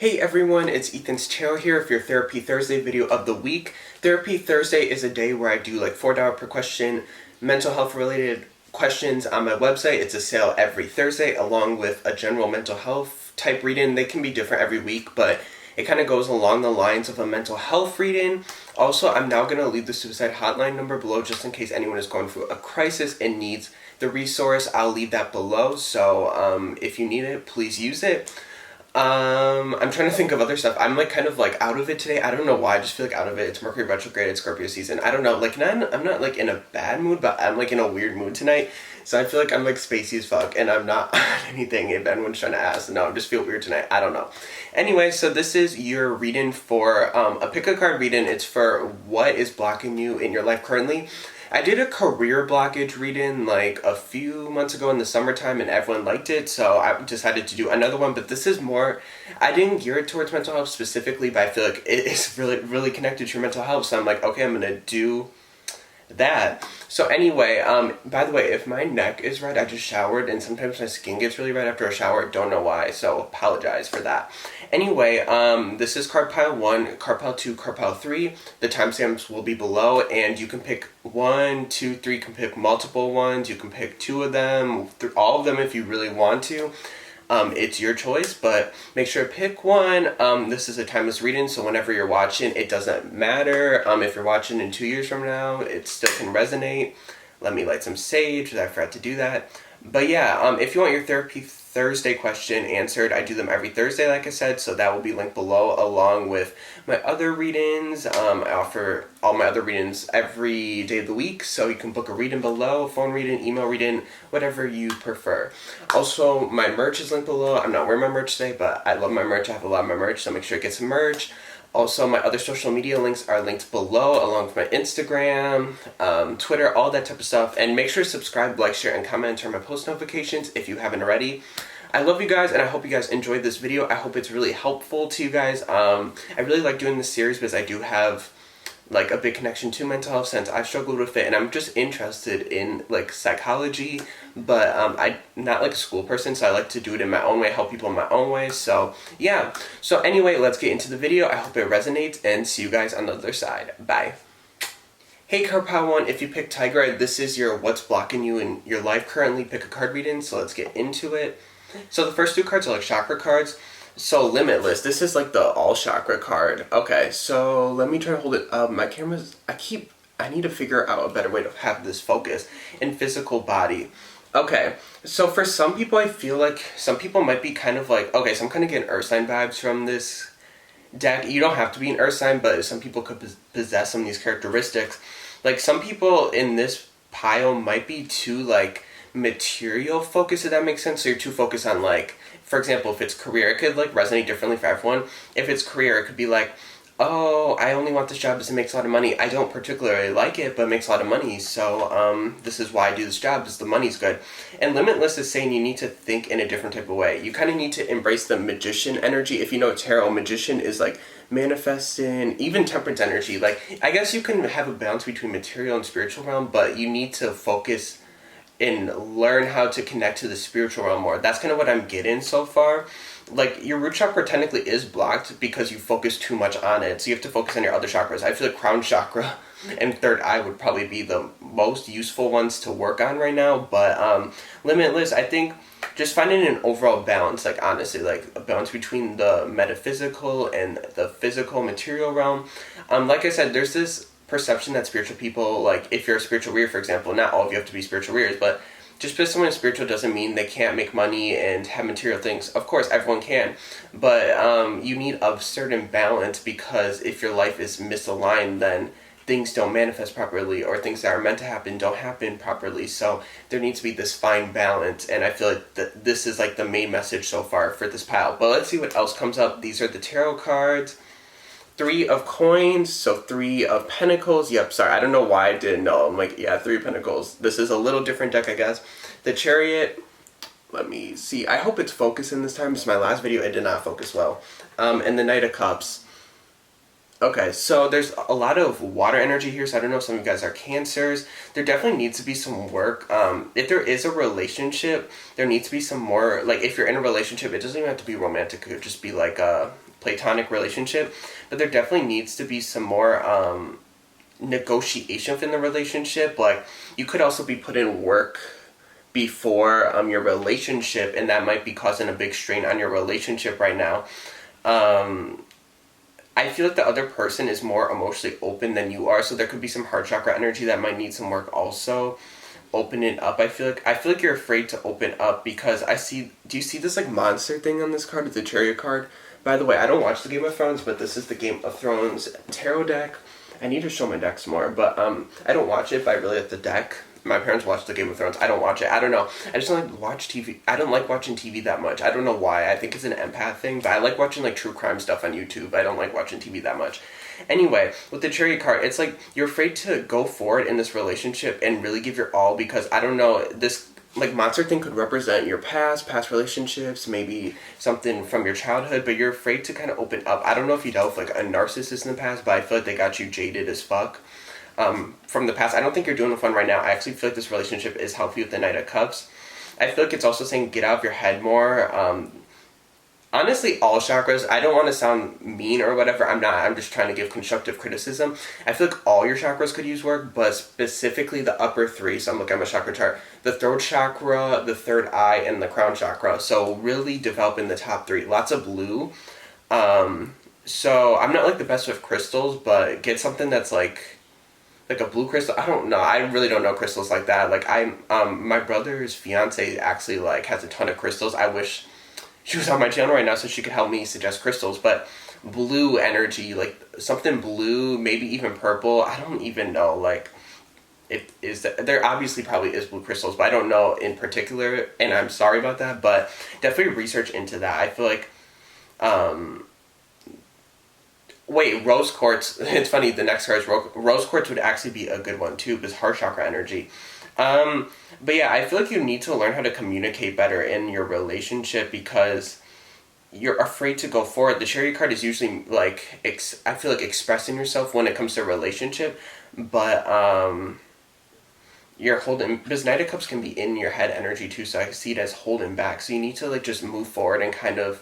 Hey everyone, it's Ethan's channel here for your Therapy Thursday video of the week. Therapy Thursday is a day where I do like $4 per question mental health related questions on my website. It's a sale every Thursday along with a general mental health type reading. They can be different every week, but it kind of goes along the lines of a mental health reading. Also, I'm now going to leave the suicide hotline number below just in case anyone is going through a crisis and needs the resource. I'll leave that below, so if you need it, please use it. I'm trying to think of other stuff. I'm like kind of like out of it today. I don't know why. I just feel like out of it. It's Mercury retrograde. It's Scorpio season. I don't know. Like I'm not like in a bad mood, but I'm like in a weird mood tonight. So I feel like I'm like spacey as fuck, and I'm not anything. If anyone's trying to ask, no, I just feel weird tonight. I don't know. Anyway, so this is your reading for a pick a card reading. It's for what is blocking you in your life currently. I did a career blockage reading like a few months ago in the summertime and everyone liked it, so I decided to do another one, but this is more, I didn't gear it towards mental health specifically, but I feel like it is really connected to your mental health, so I'm like, okay, I'm gonna do that. So anyway, by the way, if my neck is red, I just showered and sometimes my skin gets really red after a shower. Don't know why, so apologize for that. Anyway, this is card pile 1, card pile 2, card pile 3. The timestamps will be below, and you can pick 1, 2, 3, you can pick multiple ones, you can pick 2 of them, all of them if you really want to. It's your choice, but make sure to pick one. This is a timeless reading, so whenever you're watching, it doesn't matter. If you're watching in 2 years from now, it still can resonate. Let me light some sage, because I forgot to do that. But yeah, if you want your Therapy Thursday question answered, I do them every Thursday, like I said, so that will be linked below, along with my other readings. I offer all my other readings every day of the week, so you can book a reading below, phone reading, email reading, whatever you prefer. Also, my merch is linked below. I'm not wearing my merch today, but I love my merch. I have a lot of my merch, so make sure to get some merch. Also, my other social media links are linked below, along with my Instagram, Twitter, all that type of stuff. And make sure to subscribe, like, share, and comment, and turn my post notifications if you haven't already. I love you guys, and I hope you guys enjoyed this video. I hope it's really helpful to you guys. I really like doing this series because I do have like a big connection to mental health since I've struggled with it, and I'm just interested in like psychology, but I'm not like a school person, so I like to do it in my own way, help people in my own way. So yeah, so anyway, let's get into the video. I hope it resonates, and see you guys on the other side. Bye. Hey card pile 1, if you pick Tiger, this is your what's blocking you in your life currently. Pick a card reading, so let's get into it. So the first 2 cards are like chakra cards. So Limitless, this is like the all chakra card. Okay, so let me try to hold it up. My camera's, I need to figure out a better way to have this focus in physical body. Okay, so for some people, I feel like some people might be kind of like, okay, so I'm kind of getting earth sign vibes from this deck. You don't have to be an earth sign, but some people could possess some of these characteristics. Like some people in this pile might be too like material focused, if that makes sense. So you're too focused on like, for example, if it's career, it could like resonate differently for everyone. If it's career, it could be like, oh, I only want this job because it makes a lot of money. I don't particularly like it, but it makes a lot of money. So this is why I do this job, because the money's good. And Limitless is saying you need to think in a different type of way. You kind of need to embrace the magician energy. If you know tarot, magician is like manifesting, even temperance energy. Like, I guess you can have a balance between material and spiritual realm, but you need to focus and learn how to connect to the spiritual realm more. That's kind of what I'm getting so far. Like, your root chakra technically is blocked because you focus too much on it. So you have to focus on your other chakras. I feel like crown chakra and third eye would probably be the most useful ones to work on right now. But Limitless, I think just finding an overall balance, like honestly, like a balance between the metaphysical and the physical material realm. Like I said, there's this perception that spiritual people, like if you're a spiritual warrior, for example, not all of you have to be spiritual warriors, but just because someone is spiritual doesn't mean they can't make money and have material things. Of course, everyone can, but you need a certain balance, because if your life is misaligned, then things don't manifest properly, or things that are meant to happen don't happen properly. So there needs to be this fine balance, and I feel like this is like the main message so far for this pile. But let's see what else comes up. These are the tarot cards. 3 of coins, so 3 of pentacles. Yep, sorry, I don't know why I didn't know. I'm like, yeah, 3 of pentacles. This is a little different deck, I guess. The chariot, let me see. I hope it's focusing this time. This is my last video. It did not focus well. And the Knight of Cups. Okay, so there's a lot of water energy here, so I don't know if some of you guys are Cancers. There definitely needs to be some work. If there is a relationship, there needs to be some more, like, if you're in a relationship, it doesn't even have to be romantic, it could just be like a platonic relationship, but there definitely needs to be some more negotiation within the relationship. Like, you could also be put in work before your relationship, and that might be causing a big strain on your relationship right now. I feel like the other person is more emotionally open than you are, so there could be some heart chakra energy that might need some work also. Open it up. I feel like you're afraid to open up because I see. Do you see this like monster thing on this card? It's a Chariot card. By the way, I don't watch the Game of Thrones, but this is the Game of Thrones tarot deck. I need to show my decks more, but I don't watch it. But I really like the deck. My parents watch the Game of Thrones. I don't watch it. I don't know. I just don't like to watch TV. I don't like watching TV that much. I don't know why. I think it's an empath thing, but I like watching like true crime stuff on YouTube. I don't like watching TV that much. Anyway, with the Chariot card, it's like you're afraid to go forward in this relationship and really give your all because I don't know, this like monster thing could represent your past relationships, maybe something from your childhood, but you're afraid to kind of open up. I don't know if you dealt with like a narcissist in the past, but I feel like they got you jaded as fuck. From the past. I don't think you're doing fun right now. I actually feel like this relationship is healthy with the Knight of Cups. I feel like it's also saying get out of your head more. Honestly, all chakras, I don't want to sound mean or whatever. I'm not. I'm just trying to give constructive criticism. I feel like all your chakras could use work, but specifically the upper three. So I'm looking at my chakra chart. The throat chakra, the third eye, and the crown chakra. So really developing the top three. Lots of blue. So I'm not like the best with crystals, but get something that's like a blue crystal. I don't know. I really don't know crystals like that. Like my brother's fiance actually like has a ton of crystals. I wish she was on my channel right now so she could help me suggest crystals. But blue energy, like something blue, maybe even purple. I don't even know. Like it is that there obviously probably is blue crystals, but I don't know in particular. And I'm sorry about that. But definitely research into that. I feel like. Wait, rose quartz. It's funny. The next card is rose quartz would actually be a good one too, because heart chakra energy. But yeah, I feel like you need to learn how to communicate better in your relationship because you're afraid to go forward. The Chariot card is usually like I feel like expressing yourself when it comes to a relationship, but you're holding because Knight of Cups can be in your head energy too. So I see it as holding back. So you need to like just move forward and kind of.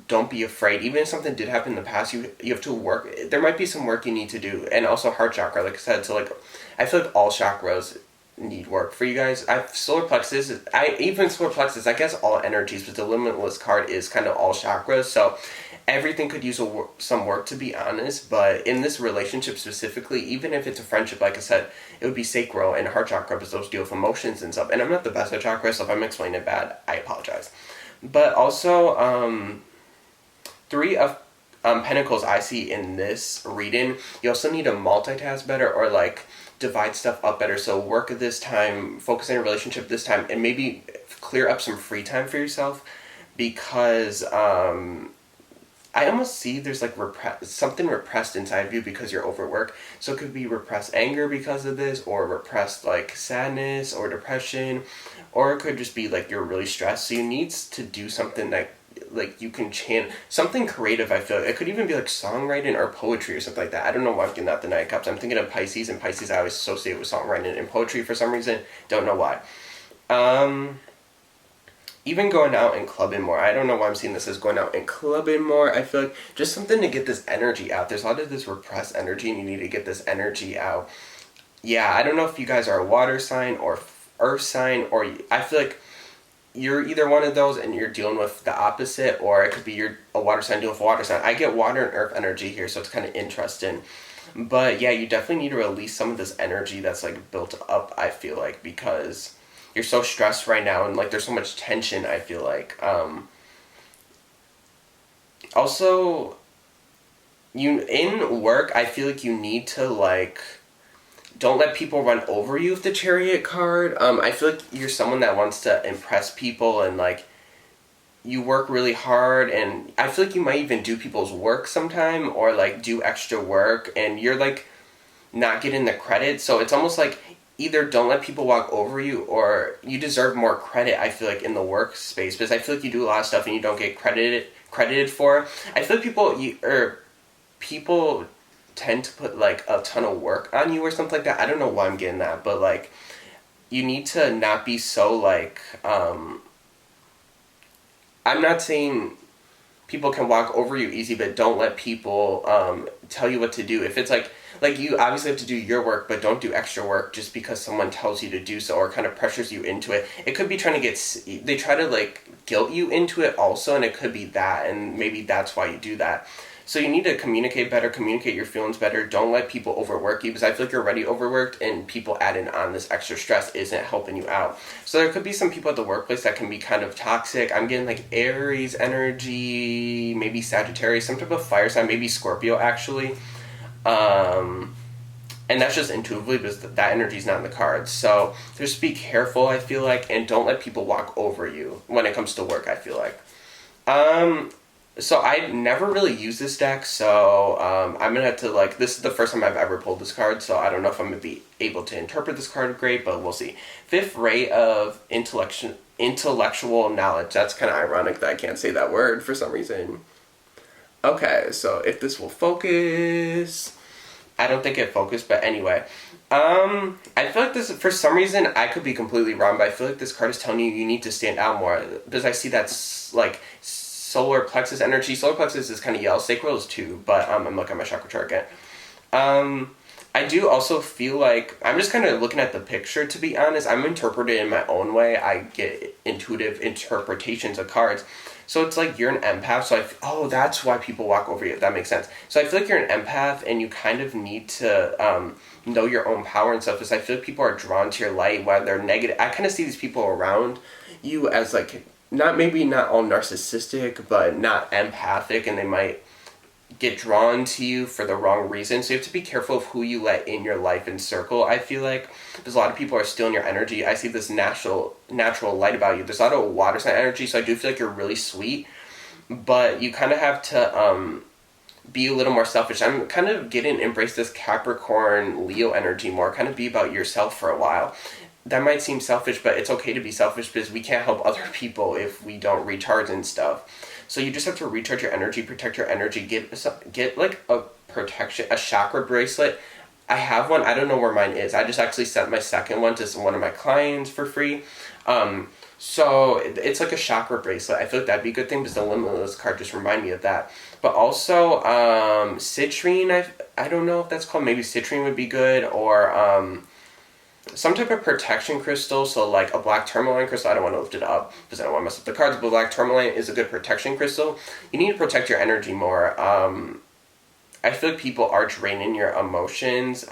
Don't be afraid. Even if something did happen in the past, you have to work. There might be some work you need to do, and also heart chakra, like I said. So like, I feel like all chakras need work for you guys. Solar plexus. Even solar plexus. I guess all energies, but the limitless card is kind of all chakras. So everything could use some work, to be honest. But in this relationship specifically, even if it's a friendship, like I said, it would be sacral and heart chakra because those deal with emotions and stuff. And I'm not the best at chakra, so if I'm explaining it bad, I apologize. But also, Three of Pentacles I see in this reading. You also need to multitask better or like divide stuff up better. So work this time, focus on your relationship this time, and maybe clear up some free time for yourself because I almost see there's like something repressed inside of you because you're overworked. So it could be repressed anger because of this, or repressed like sadness or depression, or it could just be like you're really stressed. So you need to do something that like you can chant something creative. I feel it could even be like songwriting or poetry or something like that. I don't know why I'm getting that the Knight of Cups. I'm thinking of Pisces, and Pisces I always associate with songwriting and poetry for some reason. Don't know why. Even going out and clubbing more. I don't know why I'm seeing this as going out and clubbing more. I feel like just something to get this energy out. There's a lot of this repressed energy, and you need to get this energy out. Yeah, I don't know if you guys are a water sign or earth sign, or I feel like you're either one of those and you're dealing with the opposite, or it could be you're a water sign dealing with a water sign. I get water and earth energy here, so it's kind of interesting. But yeah, you definitely need to release some of this energy that's like built up, I feel like, because you're so stressed right now and like there's so much tension, I feel like. Also, you in work, I feel like you need to like don't let people run over you with the Chariot card. I feel like you're someone that wants to impress people and like you work really hard, and I feel like you might even do people's work sometime or like do extra work and you're like not getting the credit. So it's almost like either don't let people walk over you or you deserve more credit, I feel like, in the workspace, because I feel like you do a lot of stuff and you don't get credited for. I feel like people tend to put like a ton of work on you or something like that. I don't know why I'm getting that, but like you need to not be so like I'm not saying people can walk over you easy, but don't let people tell you what to do. If it's like you obviously have to do your work, but don't do extra work just because someone tells you to do so or kind of pressures you into it. It could be trying to they try to like guilt you into it also, and it could be that, and maybe that's why you do that. So you need to communicate better, communicate your feelings better. Don't let people overwork you, because I feel like you're already overworked, and people adding on this extra stress isn't helping you out. So there could be some people at the workplace that can be kind of toxic. I'm getting like Aries energy, maybe Sagittarius, some type of fire sign, maybe Scorpio actually. And that's just intuitively because that energy is not in the cards. So just be careful, I feel like, and don't let people walk over you when it comes to work, I feel like. So I never really used this deck, so I'm going to have to, like, this is the first time I've ever pulled this card, so I don't know if I'm going to be able to interpret this card great, but we'll see. Fifth ray of intellectual knowledge. That's kind of ironic that I can't say that word for some reason. Okay, so if this will focus... I don't think it focused, but anyway. I feel like this, for some reason, I could be completely wrong, but I feel like this card is telling you need to stand out more, because I see that's, like... solar plexus energy. Solar plexus is kind of yellow. Sacral is too, but I'm looking at my chakra chart again. I do also feel like, I'm just kind of looking at the picture, to be honest. I'm interpreting it in my own way. I get intuitive interpretations of cards. So it's like you're an empath, so that's why people walk over you, if that makes sense. So I feel like you're an empath, and you kind of need to know your own power and stuff, because I feel like people are drawn to your light, whether they're negative. I kind of see these people around you as like, maybe not all narcissistic, but not empathic, and they might get drawn to you for the wrong reason. So you have to be careful of who you let in your life and circle. I feel like there's a lot of people are stealing your energy. I see this natural light about you. There's a lot of water sign energy, so I do feel like you're really sweet, but you kind of have to be a little more selfish. I'm kind of getting embrace this Capricorn Leo energy more, kind of be about yourself for a while. That might seem selfish, but it's okay to be selfish because we can't help other people if we don't recharge and stuff. So you just have to recharge your energy, protect your energy, get like a protection, a chakra bracelet. I have one. I don't know where mine is. I just actually sent my second one to one of my clients for free. So it's like a chakra bracelet. I feel like that'd be a good thing because the Limitless card just remind me of that. But also citrine, I don't know if that's called. Maybe citrine would be good, or some type of protection crystal, so like a black tourmaline crystal. I don't want to lift it up because I don't want to mess up the cards, but black tourmaline is a good protection crystal. You need to protect your energy more. I feel like people are draining your emotions.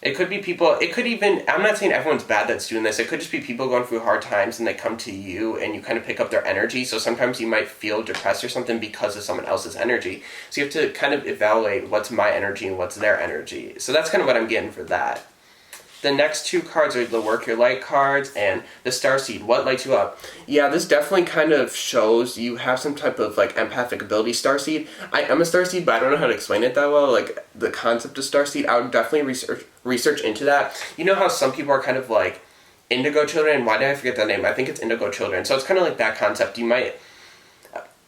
It could be people, it could even, I'm not saying everyone's bad that's doing this, it could just be people going through hard times and they come to you and you kind of pick up their energy, so sometimes you might feel depressed or something because of someone else's energy. So you have to kind of evaluate what's my energy and what's their energy. So that's kind of what I'm getting for that. The next two cards are the Work Your Light cards and the Starseed. What lights you up? Yeah, this definitely kind of shows you have some type of like empathic ability. Starseed. I'm a Starseed, but I don't know how to explain it that well. Like the concept of Starseed, I would definitely research into that. You know how some people are kind of like indigo children? Why did I forget that name? I think it's indigo children. So it's kind of like that concept. You might...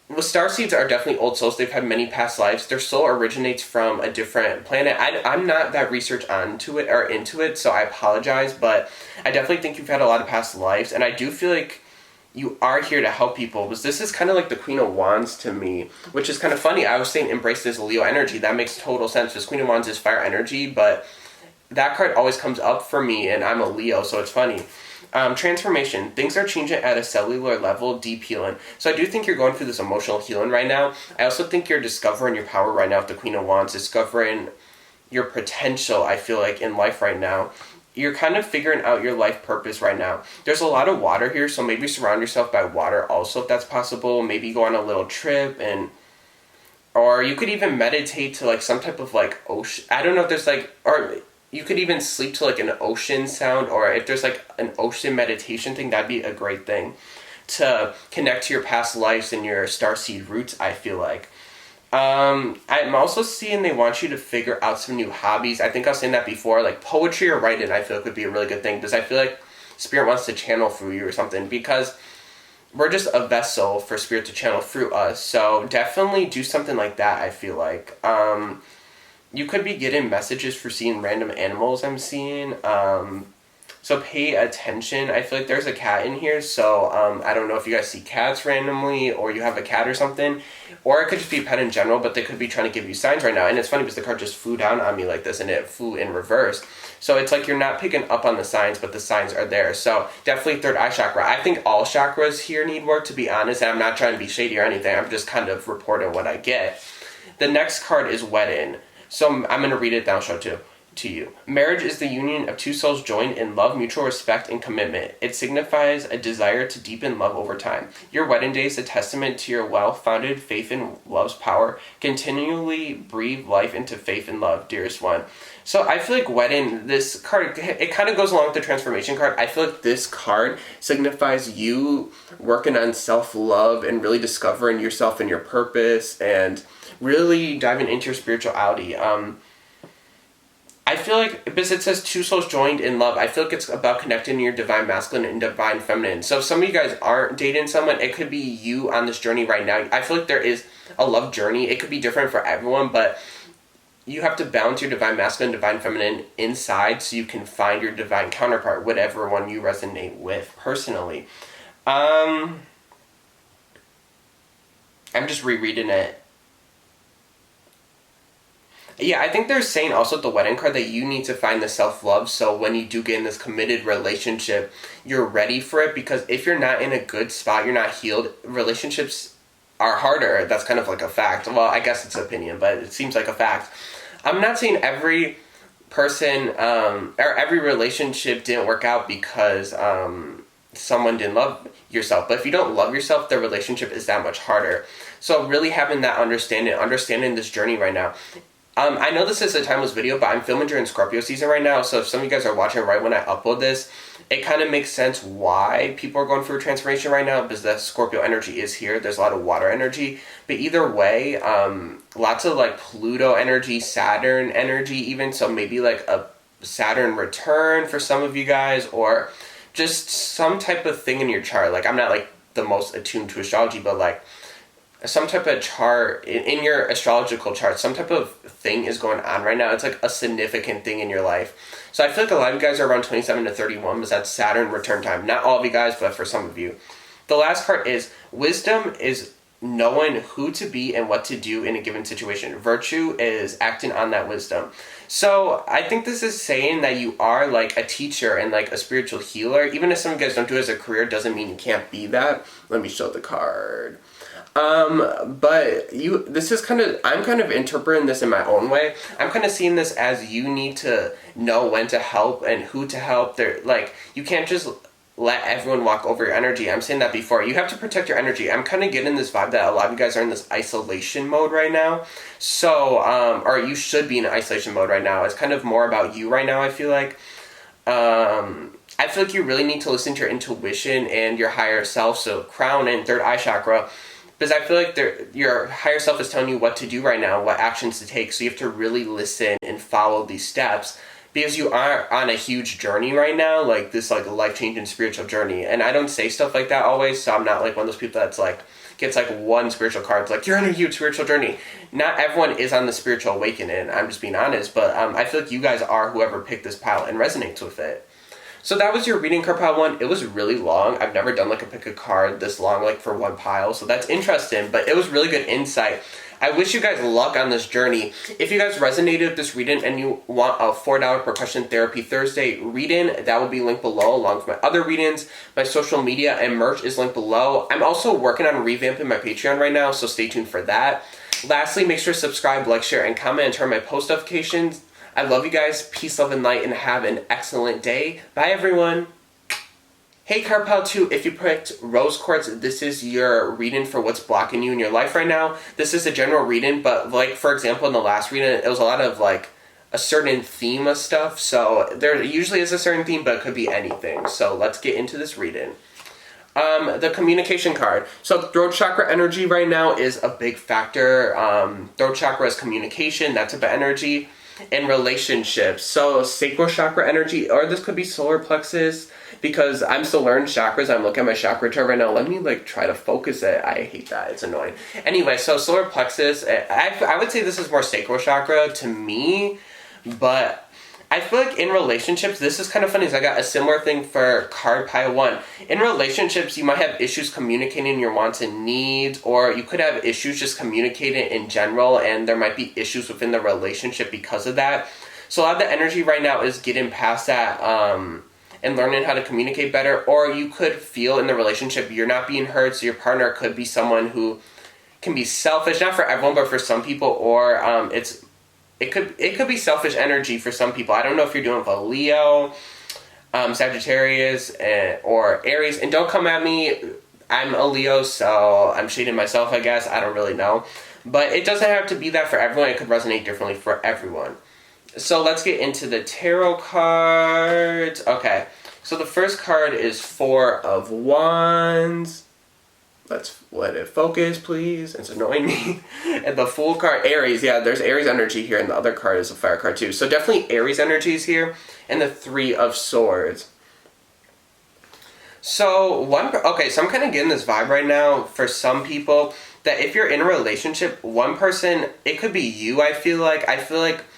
Well, starseeds are definitely old souls. They've had many past lives. Their soul originates from a different planet. I'm not that research onto it or into it, so I apologize, but I definitely think you've had a lot of past lives, and I do feel like you are here to help people, because this is kind of like the Queen of Wands to me, which is kind of funny. I was saying embrace this Leo energy. That makes total sense, because Queen of Wands is fire energy, but that card always comes up for me, and I'm a Leo, so it's funny. Transformation. Things are changing at a cellular level, deep healing. So I do think you're going through this emotional healing right now. I also think you're discovering your power right now with the Queen of Wands, discovering your potential, I feel like, in life right now. You're kind of figuring out your life purpose right now. There's a lot of water here, so maybe surround yourself by water also if that's possible. Maybe go on a little trip, or you could even meditate to like some type of like ocean. I don't know if there's like, or you could even sleep to like an ocean sound, or if there's like an ocean meditation thing, that'd be a great thing to connect to your past lives and your starseed roots, I feel like. I'm also seeing they want you to figure out some new hobbies. I think I was saying that before, like poetry or writing, I feel like would be a really good thing, because I feel like Spirit wants to channel through you or something, because we're just a vessel for spirit to channel through us. So definitely do something like that, I feel like. You could be getting messages for seeing random animals I'm seeing. So pay attention. I feel like there's a cat in here, so I don't know if you guys see cats randomly or you have a cat or something. Or it could just be a pet in general, but they could be trying to give you signs right now. And it's funny because the card just flew down on me like this and it flew in reverse. So it's like you're not picking up on the signs, but the signs are there. So definitely third eye chakra. I think all chakras here need work, to be honest. And I'm not trying to be shady or anything. I'm just kind of reporting what I get. The next card is wedding. So I'm going to read it down, show too. To you. Marriage is the union of two souls joined in love, mutual respect, and commitment. It signifies a desire to deepen love over time. Your wedding day is a testament to your well-founded faith in love's power. Continually breathe life into faith and love, dearest one. So I feel like wedding, this card, it kind of goes along with the transformation card. I feel like this card signifies you working on self-love and really discovering yourself and your purpose and really diving into your spirituality. I feel like, because it says two souls joined in love, I feel like it's about connecting your divine masculine and divine feminine. So if some of you guys aren't dating someone, it could be you on this journey right now. I feel like there is a love journey. It could be different for everyone, but you have to balance your divine masculine and divine feminine inside so you can find your divine counterpart, whatever one you resonate with personally. I'm just rereading it. Yeah, I think they're saying also at the wedding card that you need to find the self-love, so when you do get in this committed relationship, you're ready for it, because if you're not in a good spot, you're not healed, relationships are harder. That's kind of like a fact. Well, I guess it's an opinion, but it seems like a fact. I'm not saying every person, or every relationship didn't work out because someone didn't love yourself, but if you don't love yourself, the relationship is that much harder. So really having that understanding this journey right now. I know this is a timeless video, but I'm filming during Scorpio season right now, so if some of you guys are watching right when I upload this, it kind of makes sense why people are going through a transformation right now, because the Scorpio energy is here. There's a lot of water energy, but either way, lots of like Pluto energy, Saturn energy even, so maybe like a Saturn return for some of you guys, or just some type of thing in your chart. Like, I'm not like the most attuned to astrology, but like some type of chart in your astrological chart, some type of thing is going on right now. It's like a significant thing in your life. So I feel like a lot of you guys are around 27 to 31 because that's Saturn return time. Not all of you guys, but for some of you. The last part is wisdom is knowing who to be and what to do in a given situation. Virtue is acting on that wisdom. So I think this is saying that you are like a teacher and like a spiritual healer. Even if some of you guys don't do it as a career, doesn't mean you can't be that. Let me show the card. But this is I'm kind of interpreting this in my own way. I'm kind of seeing this as you need to know when to help and who to help. You can't just let everyone walk over your energy. I'm saying that before. You have to protect your energy. I'm kind of getting this vibe that a lot of you guys are in this isolation mode right now. So, or you should be in isolation mode right now. It's kind of more about you right now, I feel like. I feel like you really need to listen to your intuition and your higher self. So, crown and third eye chakra. Because I feel like your higher self is telling you what to do right now, what actions to take. So you have to really listen and follow these steps. Because you are on a huge journey right now, like this like life-changing spiritual journey. And I don't say stuff like that always, so I'm not like one of those people that's like, gets like one spiritual card. It's like, you're on a huge spiritual journey. Not everyone is on the spiritual awakening, I'm just being honest. But I feel like you guys are whoever picked this pile and resonates with it. So that was your reading card pile 1. It was really long. I've never done like a pick a card this long like for one pile. So that's interesting, but it was really good insight. I wish you guys luck on this journey. If you guys resonated with this reading and you want a $4 per question Therapy Thursday reading, that will be linked below along with my other readings. My social media and merch is linked below. I'm also working on revamping my Patreon right now, so stay tuned for that. Lastly, make sure to subscribe, like, share, and comment and turn my post notifications. I love you guys. Peace, love, and light, and have an excellent day. Bye, everyone. Hey, card pile 2, if you picked rose quartz, this is your reading for what's blocking you in your life right now. This is a general reading, but like, for example, in the last reading, it was a lot of like a certain theme of stuff. So there usually is a certain theme, but it could be anything. So let's get into this reading. The communication card. So throat chakra energy right now is a big factor. Throat chakra is communication, that's about energy. in relationships. So sacral chakra energy, or this could be solar plexus, because I'm still learning chakras. I'm looking at my chakra chart right now. Let me like try to focus it. I hate that. It's annoying. Anyway, so solar plexus, I would say this is more sacral chakra to me, but I feel like in relationships, this is kind of funny, because I got a similar thing for card pile 1. In relationships, you might have issues communicating your wants and needs, or you could have issues just communicating in general, and there might be issues within the relationship because of that. So a lot of the energy right now is getting past that and learning how to communicate better. Or you could feel in the relationship you're not being heard, so your partner could be someone who can be selfish, not for everyone, but for some people, or it could be selfish energy for some people. I don't know if you're doing with a Leo, Sagittarius, or Aries. And don't come at me. I'm a Leo, so I'm shading myself, I guess. I don't really know. But it doesn't have to be that for everyone. It could resonate differently for everyone. So let's get into the tarot cards. Okay, so the first card is 4 of Wands. Let's let it focus, please. It's annoying me. And the Fool card, Aries. Yeah, there's Aries energy here, and the other card is a fire card too. So definitely Aries energy is here. And the 3 of Swords. So so I'm kind of getting this vibe right now for some people that if you're in a relationship, one person, it could be you, I feel like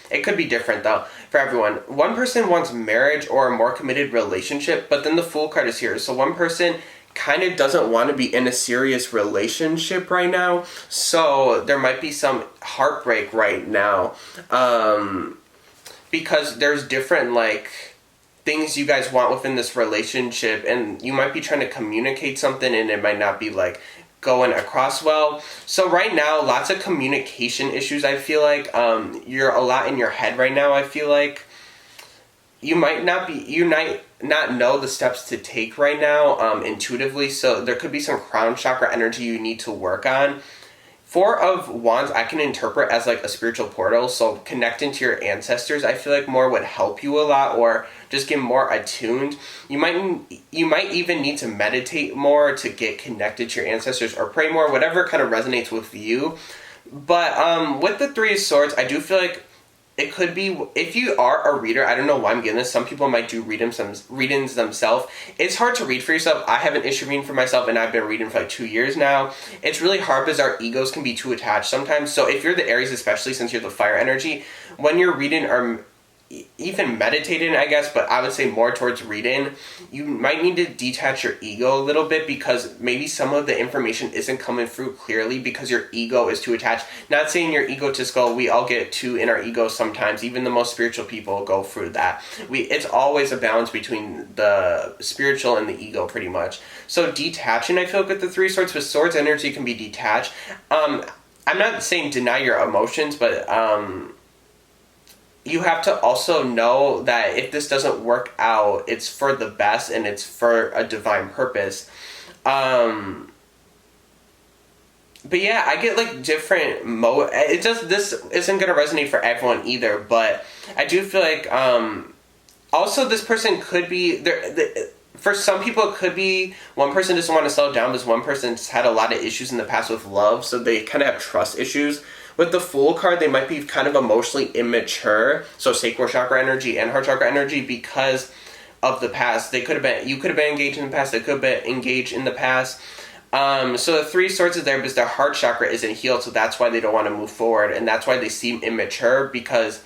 it could be different though for everyone. One person wants marriage or a more committed relationship, but then the Fool card is here. So one person kind of doesn't want to be in a serious relationship right now, so there might be some heartbreak right now, because there's different like things you guys want within this relationship, and you might be trying to communicate something and it might not be like going across well. So right now, lots of communication issues. I feel like you're a lot in your head right now. I feel like you might not know the steps to take right now intuitively, so there could be some crown chakra energy you need to work on. 4 of Wands I can interpret as like a spiritual portal, so connecting to your ancestors I feel like more would help you a lot, or just get more attuned. You might even need to meditate more to get connected to your ancestors, or pray more, whatever kind of resonates with you. But with the 3 of Swords, I do feel like it could be, if you are a reader, I don't know why I'm getting this, some people might do readings themselves. It's hard to read for yourself. I have an issue reading for myself, and I've been reading for like 2 years now. It's really hard because our egos can be too attached sometimes. So if you're the Aries, especially since you're the fire energy, when you're reading or even meditating, I guess, but I would say more towards reading, you might need to detach your ego a little bit, because maybe some of the information isn't coming through clearly because your ego is too attached. Not saying you're egotistical, we all get too in our ego sometimes. Even the most spiritual people go through that. It's always a balance between the spiritual and the ego, pretty much. So detaching, I feel like with the 3 Swords, with Swords energy can be detached. I'm not saying deny your emotions, but you have to also know that if this doesn't work out, it's for the best and it's for a divine purpose. But yeah, I get like different this isn't going to resonate for everyone either, but I do feel like also this person could be for some people, it could be one person doesn't want to settle down because one person's had a lot of issues in the past with love, so they kind of have trust issues. With the Fool card, they might be kind of emotionally immature, so sacral chakra energy and heart chakra energy, because of the past. You could have been engaged in the past, they could have been engaged in the past. So the 3 Swords is there because their heart chakra isn't healed, so that's why they don't want to move forward, and that's why they seem immature, because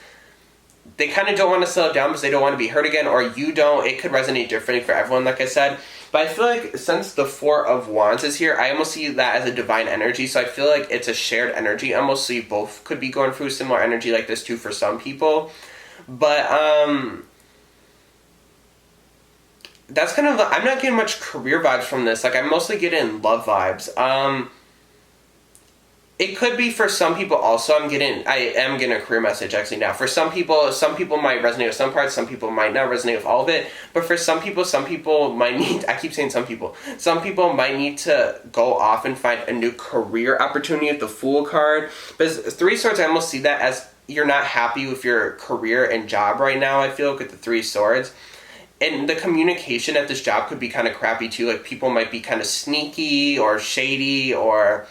they kind of don't want to settle down because they don't want to be hurt again, or you don't. It could resonate differently for everyone, like I said. But I feel like since the 4 of Wands is here, I almost see that as a divine energy. So I feel like it's a shared energy. Almost so you both could be going through similar energy like this too for some people. But that's kind of, I'm not getting much career vibes from this. Like, I'm mostly getting love vibes. It could be for some people also. I am getting a career message actually now. For some people might resonate with some parts, some people might not resonate with all of it. But for some people might need, I keep saying some people might need to go off and find a new career opportunity with the Fool card. But 3 Swords, I almost see that as you're not happy with your career and job right now, I feel like, with the 3 Swords. And the communication at this job could be kind of crappy too. Like, people might be kind of sneaky or shady, or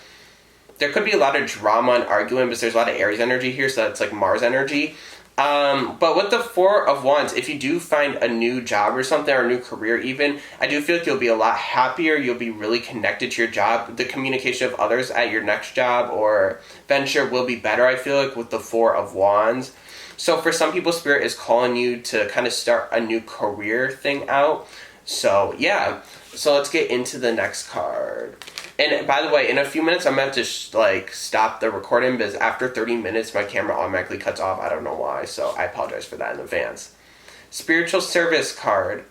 there could be a lot of drama and arguing because there's a lot of Aries energy here, so that's like Mars energy. But with the Four of Wands, if you do find a new job or something, or a new career even, I do feel like you'll be a lot happier. You'll be really connected to your job. The communication of others at your next job or venture will be better, I feel like, with the Four of Wands. So for some people, Spirit is calling you to kind of start a new career thing out. So yeah, so let's get into the next card. And by the way, in a few minutes, I'm going to have to stop the recording because after 30 minutes, my camera automatically cuts off. I don't know why, so I apologize for that in advance. Spiritual service card.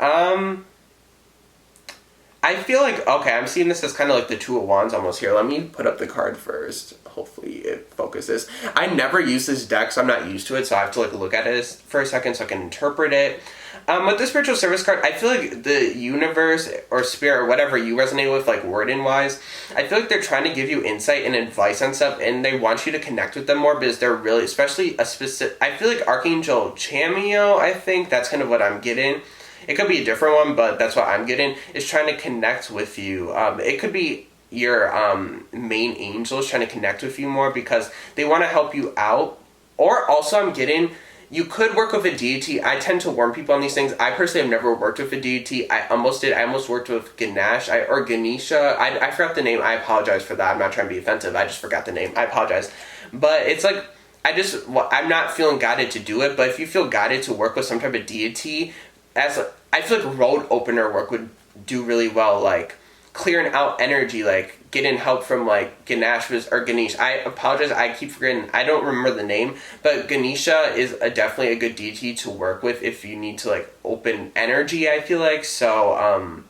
I feel like, okay, I'm seeing this as kind of like the Two of Wands almost here. Let me put up the card first. Hopefully it focuses. I never use this deck, so I'm not used to it, so I have to look at it for a second so I can interpret it. With the spiritual service card, I feel like the universe or spirit or whatever you resonate with, wording wise, I feel like they're trying to give you insight and advice on stuff, and they want you to connect with them more because they're really, especially a specific, I feel like Archangel Chamuel, I think that's kind of what I'm getting. It could be a different one, but that's what I'm getting, is trying to connect with you. It could be your main angels trying to connect with you more because they want to help you out. Or also I'm getting, you could work with a deity. I tend to warn people on these things. I personally have never worked with a deity. I almost did. I almost worked with or Ganesha. I forgot the name. I apologize for that. I'm not trying to be offensive. I just forgot the name. I apologize. But it's I'm not feeling guided to do it. But if you feel guided to work with some type of deity, I feel like road opener work would do really well. Clearing out energy, getting help from Ganesh or Ganesh. I apologize, I keep forgetting, I don't remember the name, but Ganesha is definitely a good deity to work with if you need to open energy, I feel like. So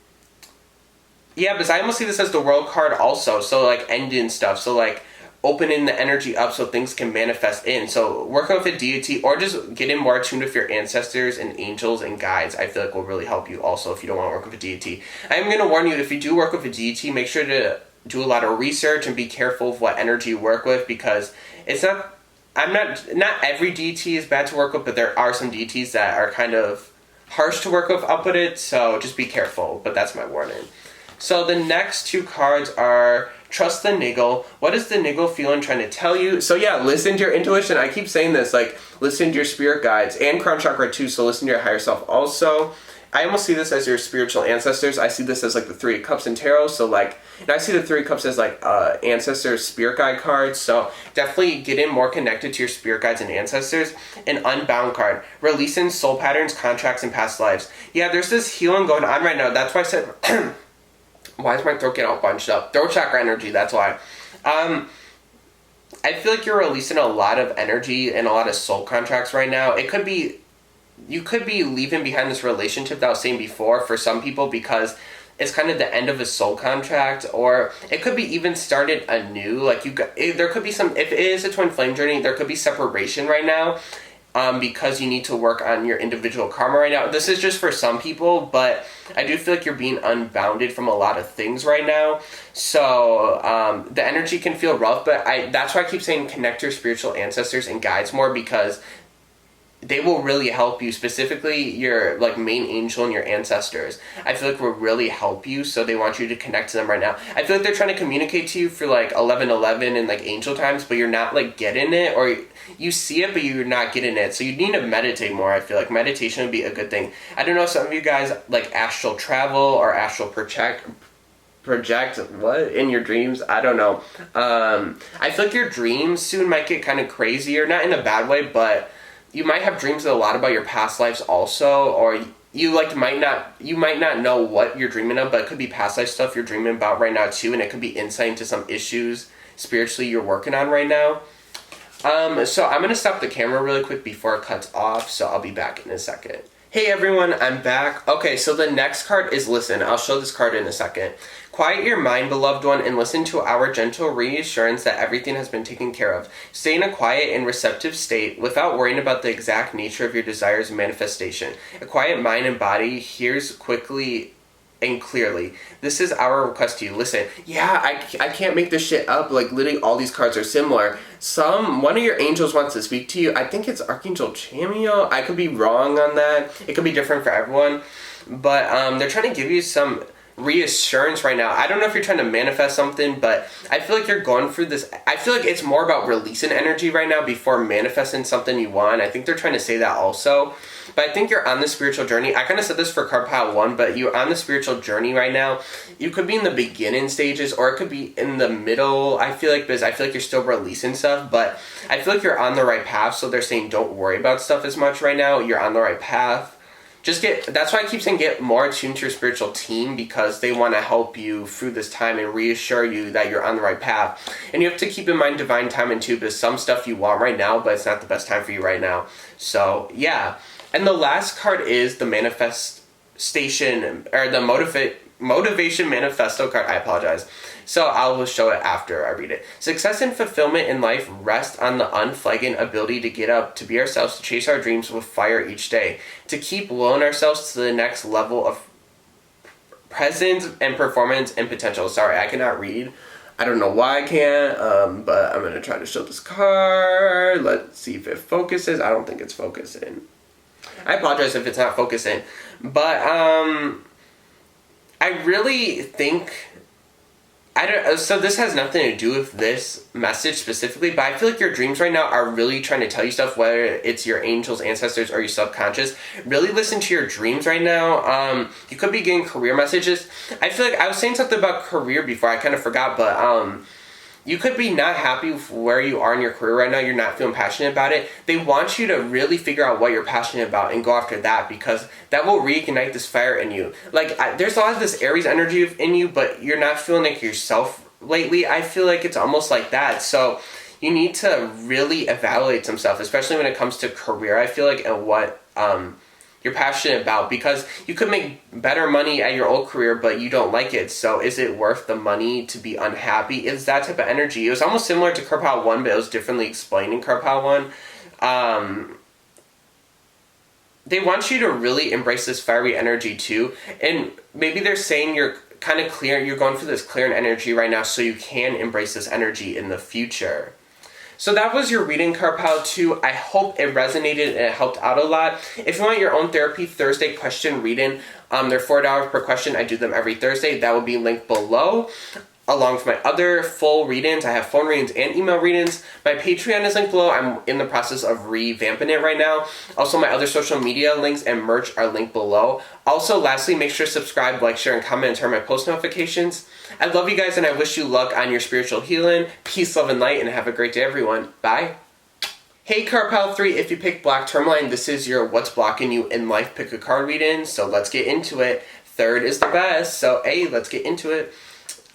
yeah, because I almost see this as the world card also, so ending stuff, so opening the energy up so things can manifest in. So working with a deity or just getting more attuned with your ancestors and angels and guides, I feel like will really help you also if you don't want to work with a deity. I am going to warn you, if you do work with a deity, make sure to do a lot of research and be careful of what energy you work with, because it's not every deity is bad to work with, but there are some deities that are kind of harsh to work with, I'll put it, so just be careful, but that's my warning. So the next two cards are Trust the Niggle. What is the Niggle feeling trying to tell you? So yeah, listen to your intuition. I keep saying this, listen to your spirit guides and crown chakra too, so listen to your higher self also. I almost see this as your spiritual ancestors. I see this as the Three of Cups in tarot, so and I see the Three of Cups as ancestors, spirit guide cards, so definitely get in more connected to your spirit guides and ancestors. An Unbound card, releasing soul patterns, contracts, and past lives. Yeah, there's this healing going on right now. That's why I said, why is my throat getting all bunched up? Throat chakra energy, that's why. I feel like you're releasing a lot of energy and a lot of soul contracts right now. You could be leaving behind this relationship that I was saying before for some people because it's kind of the end of a soul contract, or it could be even started anew. There could be some, if it is a twin flame journey, there could be separation right now because you need to work on your individual karma right now. This is just for some people, but I do feel like you're being unbounded from a lot of things right now. So the energy can feel rough, but that's why I keep saying connect your spiritual ancestors and guides more, because they will really help you, specifically your main angel and your ancestors. I feel like will really help you, so they want you to connect to them right now. I feel like they're trying to communicate to you for 11:11 and angel times, but you're not getting it, or you see it but you're not getting it. So you need to meditate more. I feel like meditation would be a good thing. I don't know if some of you guys astral travel or astral project what in your dreams. I don't know. I feel like your dreams soon might get kind of crazier, not in a bad way, but you might have dreams a lot about your past lives also, or you might not know what you're dreaming of, but it could be past life stuff you're dreaming about right now too, and it could be insight into some issues spiritually you're working on right now. So I'm going to stop the camera really quick before it cuts off, so I'll be back in a second. Hey everyone, I'm back. Okay, so the next card is listen. I'll show this card in a second. Quiet your mind, beloved one, and listen to our gentle reassurance that everything has been taken care of. Stay in a quiet and receptive state without worrying about the exact nature of your desires and manifestation. A quiet mind and body hears quickly and clearly. This is our request to you. Listen, yeah, I can't make this shit up. Literally all these cards are similar. One of your angels wants to speak to you. I think it's Archangel Chamuel. I could be wrong on that. It could be different for everyone. But they're trying to give you some reassurance right now. I don't know if you're trying to manifest something, but I feel like you're going through this. I feel like it's more about releasing energy right now before manifesting something you want. I think they're trying to say that also. But I think you're on the spiritual journey. I kind of said this for card pile 1, but you're on the spiritual journey right now. You could be in the beginning stages, or it could be in the middle. I feel like, because I feel like you're still releasing stuff, but I feel like you're on the right path. So they're saying don't worry about stuff as much right now. You're on the right path. That's why I keep saying get more attuned to your spiritual team, because they want to help you through this time and reassure you that you're on the right path. And you have to keep in mind divine timing too, because some stuff you want right now, but it's not the best time for you right now. So yeah. And the last card is the manifestation, or the motivation manifesto card. I apologize. So I will show it after I read it. Success and fulfillment in life rest on the unflagging ability to get up, to be ourselves, to chase our dreams with fire each day, to keep lowering ourselves to the next level of presence and performance and potential. Sorry, I cannot read. I don't know why I can't, but I'm going to try to show this card. Let's see if it focuses. I don't think it's focusing. I apologize if it's not focusing. But I really think... So this has nothing to do with this message specifically, but I feel like your dreams right now are really trying to tell you stuff, whether it's your angels, ancestors, or your subconscious. Really listen to your dreams right now. You could be getting career messages. I feel like I was saying something about career before, I kind of forgot, but you could be not happy with where you are in your career right now. You're not feeling passionate about it. They want you to really figure out what you're passionate about and go after that, because that will reignite this fire in you. Like, there's a lot of this Aries energy in you, but you're not feeling like yourself lately. I feel like it's almost like that. So you need to really evaluate some stuff, especially when it comes to career, I feel like, and what you're passionate about, because you could make better money at your old career, but you don't like it. So is it worth the money to be unhappy? Is that type of energy. It was almost similar to Card Pile 1, but it was differently explained in Card Pile 1. They want you to really embrace this fiery energy too. And maybe they're saying you're kind of clear, you're going through this clearing energy right now, so you can embrace this energy in the future. So that was your reading, Card Pile 2. I hope it resonated and it helped out a lot. If you want your own Therapy Thursday question reading, they're $4 per question. I do them every Thursday. That will be linked below. Along with my other full readings, I have phone readings and email readings. My Patreon is linked below. I'm in the process of revamping it right now. Also, my other social media links and merch are linked below. Also, lastly, make sure to subscribe, like, share, and comment, and turn my post notifications. I love you guys, and I wish you luck on your spiritual healing. Peace, love, and light, and have a great day, everyone. Bye. Hey, Card Pile 3, if you pick Black Tourmaline, this is your What's Blocking You in Life Pick a Card reading, so let's get into it. Third is the best, so hey, let's get into it.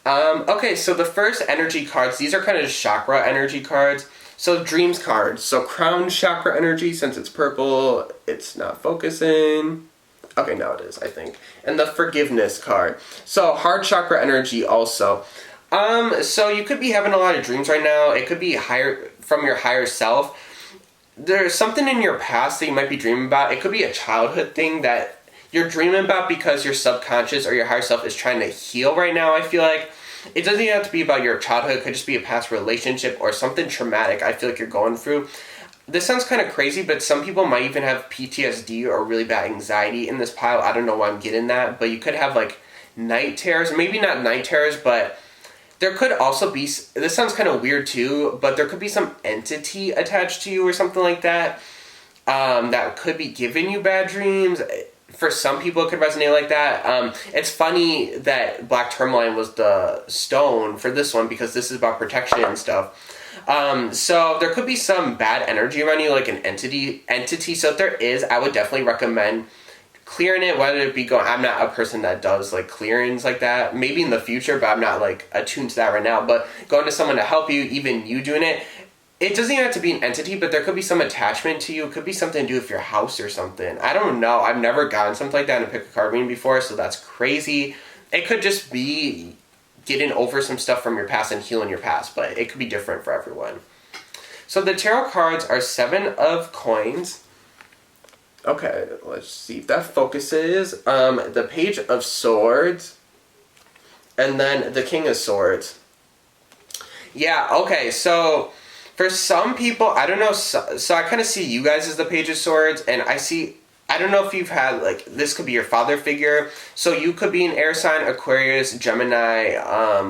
Okay, so the first energy cards, these are kind of just chakra energy cards. So dreams cards. So crown chakra energy, since it's purple, it's not focusing. Okay, now it is, I think. And the forgiveness card. So heart chakra energy also. So you could be having a lot of dreams right now. It could be higher from your higher self. There's something in your past that you might be dreaming about. It could be a childhood thing that you're dreaming about because your subconscious or your higher self is trying to heal right now, I feel like. It doesn't even have to be about your childhood. It could just be a past relationship or something traumatic I feel like you're going through. This sounds kind of crazy, but some people might even have PTSD or really bad anxiety in this pile. I don't know why I'm getting that, but you could have like night terrors. Maybe not night terrors, but there could also be, this sounds kind of weird too, but there could be some entity attached to you or something like that, that could be giving you bad dreams. For some people, it could resonate like that. It's funny that Black Tourmaline was the stone for this one, because this is about protection and stuff. So there could be some bad energy around you, like an entity. So if there is, I would definitely recommend clearing it, whether it be going, I'm not a person that does like clearings like that. Maybe in the future, but I'm not like attuned to that right now. But going to someone to help you, even you doing it, it doesn't even have to be an entity, but there could be some attachment to you. It could be something to do with your house or something. I don't know. I've never gotten something like that in a pick a card reading before, so that's crazy. It could just be getting over some stuff from your past and healing your past, but it could be different for everyone. So the tarot cards are 7 of coins. Okay, let's see if that focuses. The Page of Swords, and then the King of Swords. Yeah, okay, so for some people, I don't know, so I kind of see you guys as the Page of Swords, and I I don't know if you've had, like, this could be your father figure. So you could be an air sign, Aquarius, Gemini,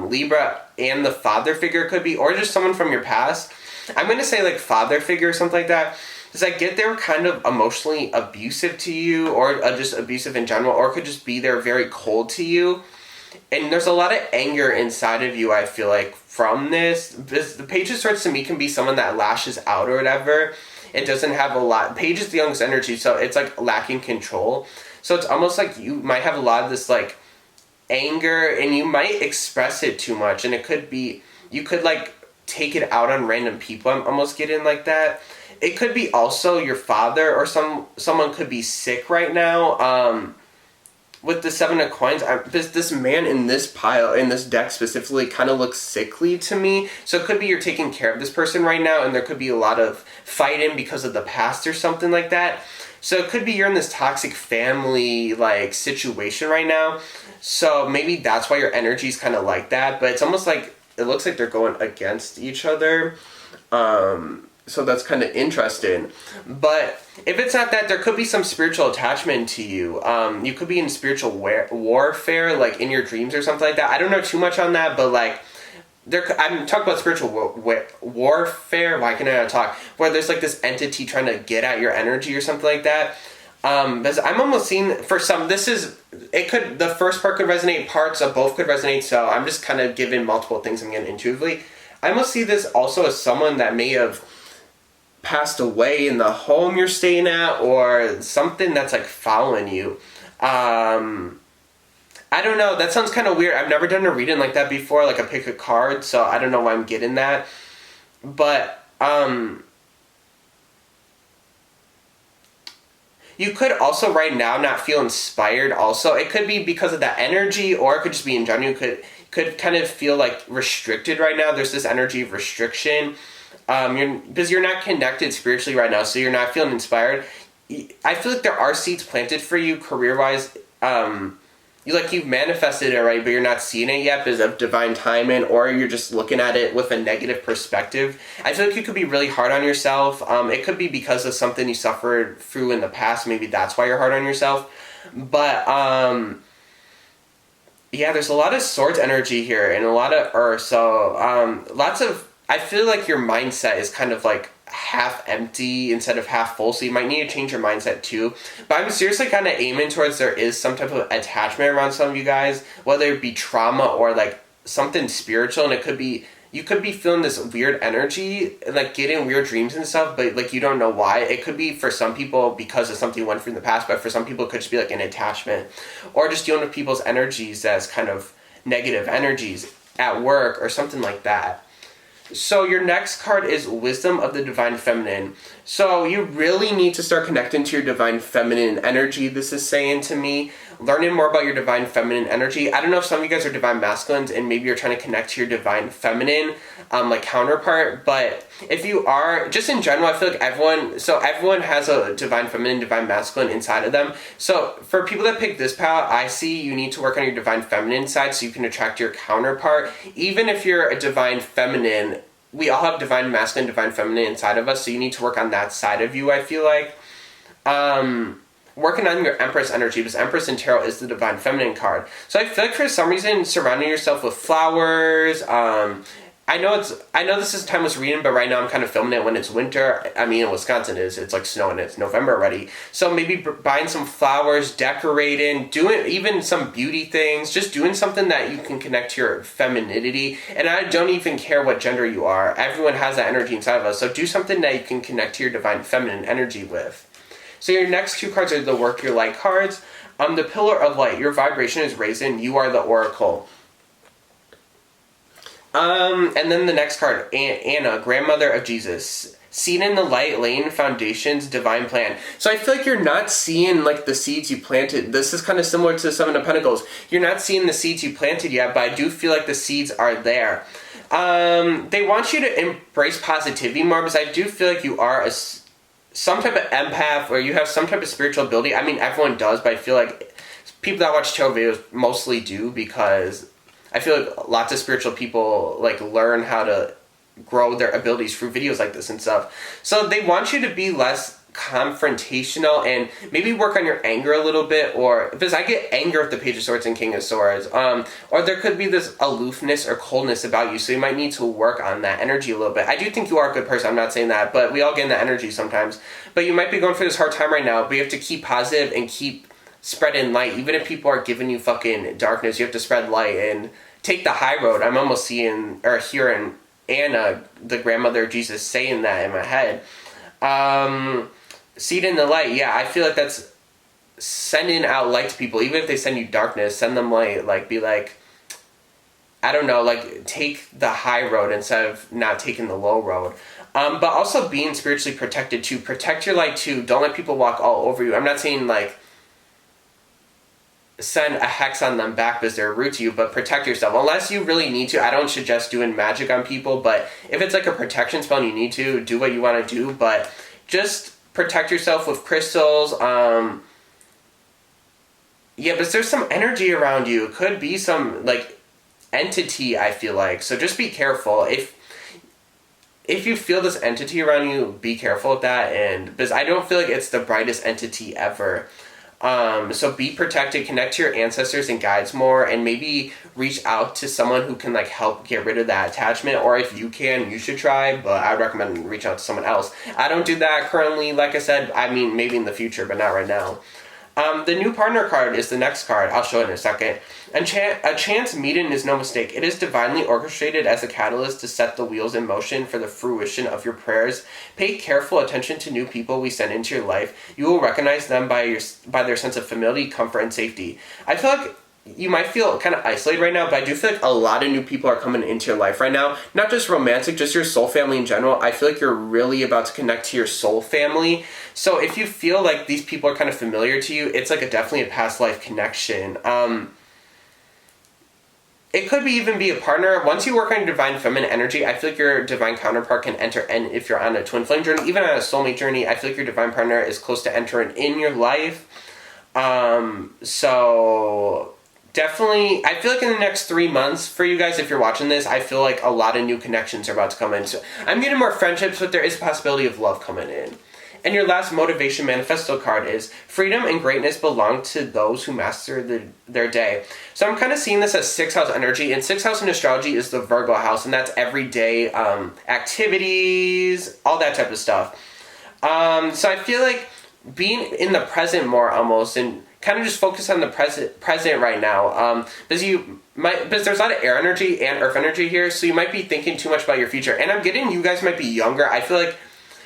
Libra, and the father figure could be, or just someone from your past. I'm going to say, like, father figure or something like that. Does I get they were kind of emotionally abusive to you, or just abusive in general, or could just be they're very cold to you. And there's a lot of anger inside of you, I feel like, from this. The Page of Swords to me can be someone that lashes out or whatever. It doesn't have a lot. Page is the youngest energy, so it's like lacking control. So it's almost like you might have a lot of this like anger, and you might express it too much, and it could be, you could like take it out on random people. I'm almost getting like that. It could be also your father, or someone could be sick right now. With the Seven of Coins, this man in this pile, in this deck specifically, kind of looks sickly to me. So it could be you're taking care of this person right now, and there could be a lot of fighting because of the past or something like that. So it could be you're in this toxic family like situation right now. So maybe that's why your energy is kind of like that. But it's almost like, it looks like they're going against each other. So that's kind of interesting. But if it's not that, there could be some spiritual attachment to you. You could be in spiritual warfare, like in your dreams or something like that. I don't know too much on that, but like, I'm talking about spiritual warfare. Why can I not talk? Where there's like this entity trying to get at your energy or something like that. Because I'm almost seeing, for some, the first part could resonate, parts of both could resonate, so I'm just kind of giving multiple things I'm getting intuitively. I almost see this also as someone that may have passed away in the home you're staying at, or something that's like following you. I don't know, that sounds kind of weird. I've never done a reading like that before, like a pick a card, so I don't know why I'm getting that. But you could also right now not feel inspired also. It could be because of that energy, or it could just be in general. You could kind of feel like restricted right now. There's this energy of restriction. Because you're not connected spiritually right now, so you're not feeling inspired. I feel like there are seeds planted for you career-wise. You've manifested it already, but you're not seeing it yet because of divine timing, or you're just looking at it with a negative perspective. I feel like you could be really hard on yourself. It could be because of something you suffered through in the past. Maybe that's why you're hard on yourself. But, yeah, there's a lot of swords energy here and a lot of earth. So, I feel like your mindset is kind of like half empty instead of half full, so you might need to change your mindset too. But I'm seriously kind of aiming towards there is some type of attachment around some of you guys, whether it be trauma or like something spiritual, and it could be, you could be feeling this weird energy and like getting weird dreams and stuff, but like you don't know why. It could be for some people because of something you went through in the past, but for some people it could just be like an attachment, or just dealing with people's energies as kind of negative energies at work or something like that. So your next card is Wisdom of the Divine Feminine. So you really need to start connecting to your Divine Feminine energy, this is saying to me. Learning more about your Divine Feminine energy. I don't know if some of you guys are Divine Masculines and maybe you're trying to connect to your Divine Feminine like counterpart. But if you are, just in general, I feel like everyone has a Divine Feminine, Divine Masculine inside of them. So for people that pick this palette, I see you need to work on your Divine Feminine side so you can attract your counterpart. Even if you're a Divine Feminine, we all have Divine Masculine, Divine Feminine inside of us, so you need to work on that side of you, I feel like. Working on your Empress energy, because Empress in Tarot is the Divine Feminine card. So I feel like for some reason, surrounding yourself with flowers, I know this is timeless reading, but right now I'm kind of filming it when it's winter. I mean, in Wisconsin it's like snowing, it's November already. So maybe buying some flowers, decorating, doing even some beauty things, just doing something that you can connect to your femininity. And I don't even care what gender you are. Everyone has that energy inside of us. So do something that you can connect to your Divine Feminine energy with. So your next two cards are the Work Your Light cards. The Pillar of Light, your vibration is raising, you are the Oracle. And then the next card, Anna, Grandmother of Jesus. Seen in the light, laying foundations, divine plan. So I feel like you're not seeing like the seeds you planted. This is kind of similar to the Seven of Pentacles. You're not seeing the seeds you planted yet, but I do feel like the seeds are there. They want you to embrace positivity more, because I do feel like you are some type of empath, or you have some type of spiritual ability. I mean, everyone does, but I feel like people that watch tarot videos mostly do, because I feel like lots of spiritual people like learn how to grow their abilities through videos like this and stuff. So they want you to be less confrontational, and maybe work on your anger a little bit, or because I get anger with the Page of Swords and King of Swords, or there could be this aloofness or coldness about you, so you might need to work on that energy a little bit. I do think you are a good person, I'm not saying that, but we all get in that energy sometimes. But you might be going through this hard time right now, but you have to keep positive and keep spreading light. Even if people are giving you fucking darkness, you have to spread light and take the high road. I'm almost seeing or hearing Anna, the grandmother of Jesus, saying that in my head. See it in the light. Yeah, I feel like that's sending out light to people. Even if they send you darkness, send them light. Like, be like, I don't know, like, take the high road instead of not taking the low road. But also being spiritually protected too. Protect your light too. Don't let people walk all over you. I'm not saying, like, send a hex on them back because they're rude to you, but protect yourself. Unless you really need to. I don't suggest doing magic on people, but if it's like a protection spell and you need to, do what you want to do. But just protect yourself with crystals. Yeah, but there's some energy around you. It could be some, like, entity, I feel like. So just be careful. If you feel this entity around you, be careful with that. And because I don't feel like it's the brightest entity ever. So be protected, connect to your ancestors and guides more, and maybe reach out to someone who can, like, help get rid of that attachment. Or if you can, you should try, but I recommend reaching out to someone else. I don't do that currently, like I said. I mean, maybe in the future, but not right now. The new partner card is the next card. I'll show it in a second. A chance meeting is no mistake. It is divinely orchestrated as a catalyst to set the wheels in motion for the fruition of your prayers. Pay careful attention to new people we send into your life. You will recognize them by their sense of familiarity, comfort, and safety. I feel like you might feel kind of isolated right now, but I do feel like a lot of new people are coming into your life right now. Not just romantic, just your soul family in general. I feel like you're really about to connect to your soul family. So if you feel like these people are kind of familiar to you, it's like definitely a past life connection. It could even be a partner. Once you work on your divine feminine energy, I feel like your divine counterpart can enter, and if you're on a twin flame journey, even on a soulmate journey, I feel like your divine partner is close to entering in your life. So definitely, I feel like in the next 3 months for you guys, if you're watching this, I feel like a lot of new connections are about to come in. So I'm getting more friendships, but there is a possibility of love coming in. And your last motivation manifesto card is freedom and greatness belong to those who master their day. So I'm kind of seeing this as 6th house energy, and 6th house in astrology is the Virgo house, and that's everyday activities, all that type of stuff. So I feel like being in the present more almost, and kind of just focus on the present right now. Because there's a lot of air energy and earth energy here, so you might be thinking too much about your future. And I'm getting you guys might be younger. I feel like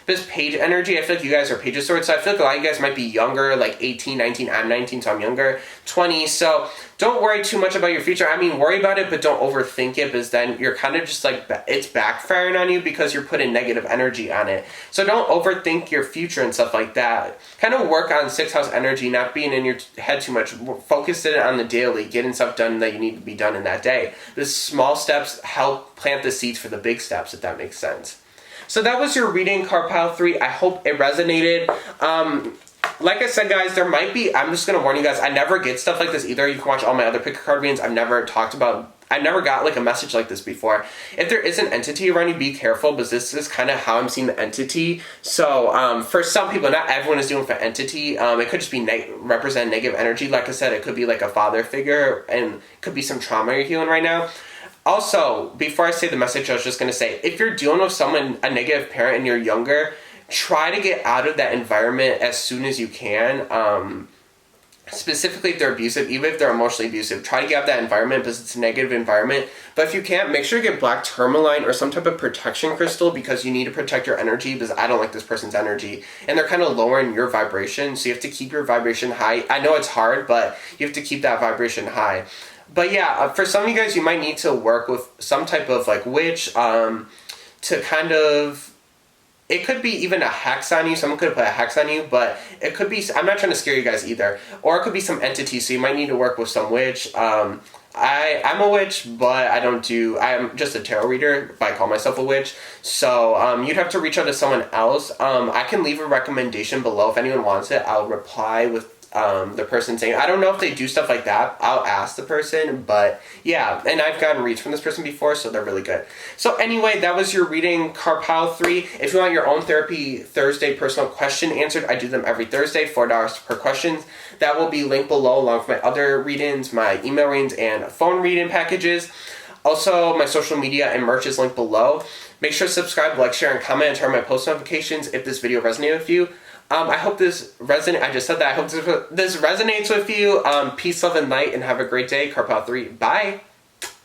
this page energy, I feel like you guys are Page of Swords, so I feel like a lot of you guys might be younger, like 18, 19, I'm 19, so I'm younger, 20, so don't worry too much about your future. I mean, worry about it, but don't overthink it, because then you're kind of just like, it's backfiring on you because you're putting negative energy on it. So don't overthink your future and stuff like that. Kind of work on 6th house energy, not being in your head too much. Focus it on the daily, getting stuff done that you need to be done in that day. The small steps help plant the seeds for the big steps, if that makes sense. So that was your reading, card pile 3. I hope it resonated. Like I said, guys, there might be, I'm just going to warn you guys, I never get stuff like this either. You can watch all my other pick a card readings. I've never got like a message like this before. If there is an entity around you, be careful, because this is kind of how I'm seeing the entity. So for some people, not everyone is doing for entity. It could just be represent negative energy. Like I said, it could be like a father figure, and it could be some trauma you're healing right now. Also, before I say the message, I was just going to say, if you're dealing with someone, a negative parent, and you're younger, try to get out of that environment as soon as you can. Specifically if they're abusive, even if they're emotionally abusive, try to get out of that environment because it's a negative environment. But if you can't, make sure you get black tourmaline or some type of protection crystal, because you need to protect your energy, because I don't like this person's energy. And they're kind of lowering your vibration, so you have to keep your vibration high. I know it's hard, but you have to keep that vibration high. But yeah, for some of you guys, you might need to work with some type of like witch to kind of, it could be even a hex on you. Someone could put a hex on you, but it could be, I'm not trying to scare you guys either. Or it could be some entity, so you might need to work with some witch. I'm a witch, but I'm just a tarot reader, if I call myself a witch. So you'd have to reach out to someone else. I can leave a recommendation below if anyone wants it. I'll reply with the person saying, I don't know if they do stuff like that. I'll ask the person, but yeah. And I've gotten reads from this person before, so they're really good. So anyway, that was your reading Carpal 3. If you want your own Therapy Thursday personal question answered, I do them every Thursday, $4 per question. That will be linked below along with my other readings, my email readings, and phone reading packages. Also, my social media and merch is linked below. Make sure to subscribe, like, share, and comment, and turn on my post notifications if this video resonated with you. I hope this resonates. I just said that. I hope this resonates with you. Peace, love, and light, and have a great day. Carpal 3. Bye.